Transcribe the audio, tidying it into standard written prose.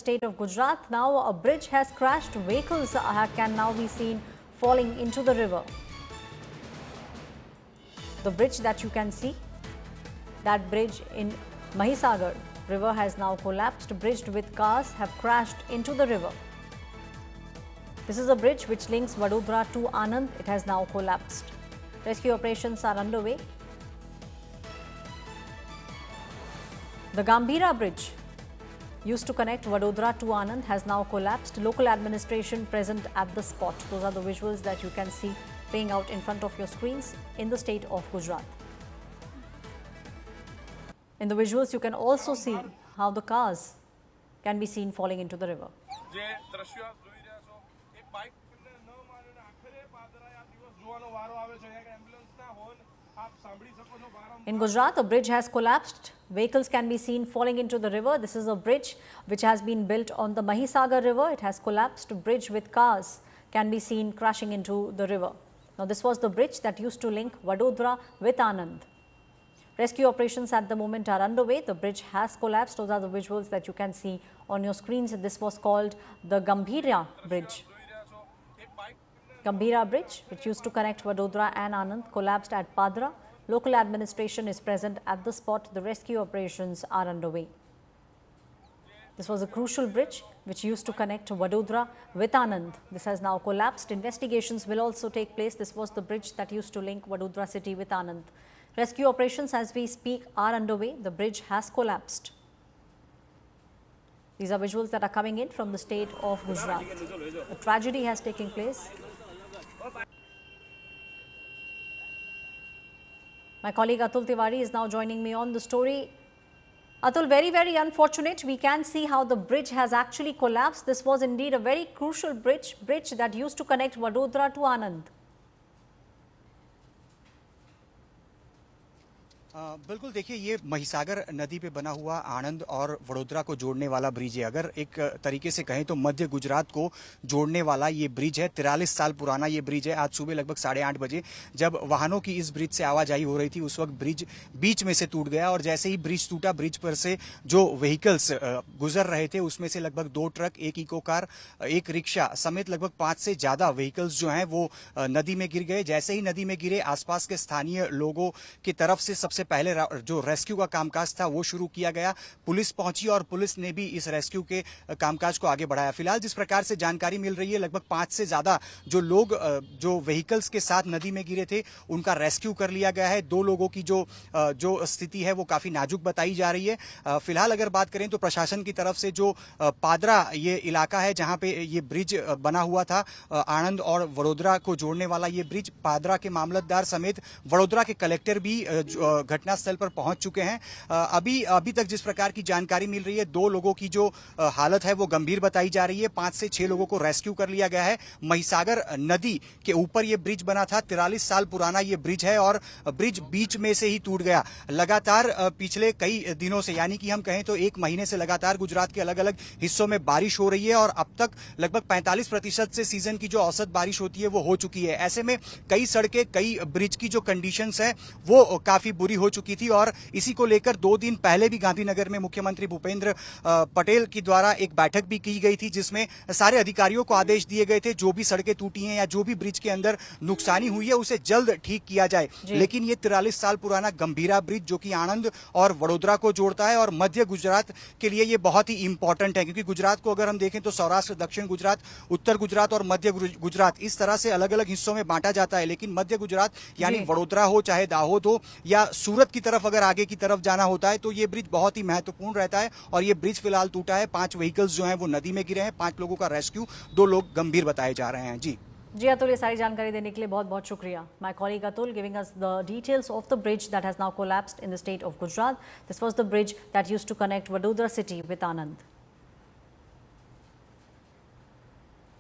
state of Gujarat. Now a bridge has crashed. Vehicles can now be seen falling into the river. The bridge that you can see, that bridge in Mahisagar river has now collapsed. Bridged with cars have crashed into the river. This is a bridge which links Vadodara to Anand. It has now collapsed. Rescue operations are underway. The Gambhira bridge used to connect Vadodara to Anand has now collapsed. Local administration present at the spot. Those are the visuals that you can see playing out in front of your screens in the state of Gujarat. In the visuals, you can also see how the cars can be seen falling into the river. In Gujarat, a bridge has collapsed. Vehicles can be seen falling into the river. This is a bridge which has been built on the Mahisagar river. It has collapsed. A bridge with cars can be seen crashing into the river. Now, this was the bridge that used to link Vadodara with Anand. Rescue operations at the moment are underway. The bridge has collapsed. Those are the visuals that you can see on your screens. This was called the Gambhira bridge. Gambhira bridge, which used to connect Vadodara and Anand, collapsed at Padra. Local administration is present at the spot. The rescue operations are underway. This was a crucial bridge which used to connect Vadodara with Anand. This has now collapsed. Investigations will also take place. This was the bridge that used to link Vadodara city with Anand. Rescue operations as we speak are underway. The bridge has collapsed. These are visuals that are coming in from the state of Gujarat. A tragedy has taken place. My colleague Atul Tiwari is now joining me on the story. Atul, very, very unfortunate. We can see how the bridge has actually collapsed. This was indeed a very crucial bridge that used to connect Vadodara to Anand. बिल्कुल देखिए, ये महिसागर नदी पे बना हुआ आनंद और वडोदरा को जोड़ने वाला ब्रिज है। अगर एक तरीके से कहें तो मध्य गुजरात को जोड़ने वाला ये ब्रिज है। 43 साल पुराना ये ब्रिज है। आज सुबह लगभग 8:30 बजे जब वाहनों की इस ब्रिज से आवाजाही हो रही थी, उस वक्त ब्रिज बीच में से टूट गया और जैसे ही ब्रिज टूटा, ब्रिज पर से जो व्हीकल्स गुजर रहे थे उसमें से लगभग 2 ट्रक, एक इको कार, एक रिक्शा समेत लगभग 5 से ज्यादा व्हीकल्स जो हैं वो नदी में गिर गए। जैसे ही नदी में गिरे, आसपास के स्थानीय लोगों की तरफ से सबसे पहले जो रेस्क्यू का कामकाज था वो शुरू किया गया। पुलिस पहुंची और पुलिस ने भी इस रेस्क्यू के कामकाज को आगे बढ़ाया। फिलहाल जिस प्रकार से जानकारी मिल रही है, लगभग 5 से ज्यादा जो लोग जो व्हीकल्स के साथ नदी में गिरे थे उनका रेस्क्यू कर लिया गया है। 2 लोगों की जो स्थिति है वो काफी नाजुक बताई जा रही है। फिलहाल अगर बात करें तो प्रशासन की तरफ से जो पादरा ये इलाका है जहां पे ये ब्रिज बना हुआ था, आनंद और वडोदरा को जोड़ने वाला ये ब्रिज, पादरा के मामलतदार समेत वडोदरा के कलेक्टर भी घटनास्थल पर पहुंच चुके हैं। अभी तक जिस प्रकार की जानकारी मिल रही है, 2 लोगों की जो हालत है वो गंभीर बताई जा रही है। 5 से 6 लोगों को रेस्क्यू कर लिया गया है। महिसागर नदी के ऊपर ये ब्रिज बना था। 43 साल पुराना ये ब्रिज है और ब्रिज बीच में से ही टूट गया। लगातार पिछले कई दिनों से, यानी कि हम कहें तो 1 महीने से लगातार गुजरात के अलग अलग हिस्सों में बारिश हो रही है और अब तक लगभग 45% से सीजन की जो औसत बारिश होती है वो हो चुकी है। ऐसे में कई सड़कें, कई ब्रिज की जो कंडीशंस है वो काफी बुरी हो चुकी थी और इसी को लेकर 2 दिन पहले भी गांधीनगर में मुख्यमंत्री भूपेंद्र पटेल की द्वारा एक बैठक भी की गई थी, जिसमें सारे अधिकारियों को आदेश दिए गए थे जो भी सड़कें टूटी हैं या जो भी ब्रिज के अंदर नुकसानी हुई है उसे जल्द ठीक किया जाए। लेकिन ये 43 साल पुराना गंभीरा ब्रिज जो कि आनंद और वडोदरा को जोड़ता है और मध्य गुजरात के लिए ये बहुत ही इंपॉर्टेंट है, क्योंकि गुजरात को अगर हम देखें तो सौराष्ट्र, दक्षिण गुजरात, उत्तर गुजरात और मध्य गुजरात इस तरह से अलग अलग हिस्सों में बांटा जाता है। लेकिन मध्य गुजरात यानी वडोदरा हो चाहे दाहोद हो या सूरत की तरफ अगर आगे की तरफ जाना होता है तो ये ब्रिज बहुत ही महत्वपूर्ण रहता है और ये ब्रिज फिलहाल टूटा है। 5 व्हीकल्स जो हैं वो नदी में गिरे हैं। 5 लोगों का रेस्क्यू, 2 लोग गंभीर बताए जा रहे हैं। जी अतुल, ये सारी जानकारी देने के लिए बहुत बहुत शुक्रिया। My colleague Atul giving us the details of the bridge that has now collapsed in the state of Gujarat. This was the bridge that used to connect Vadodara city with Anand.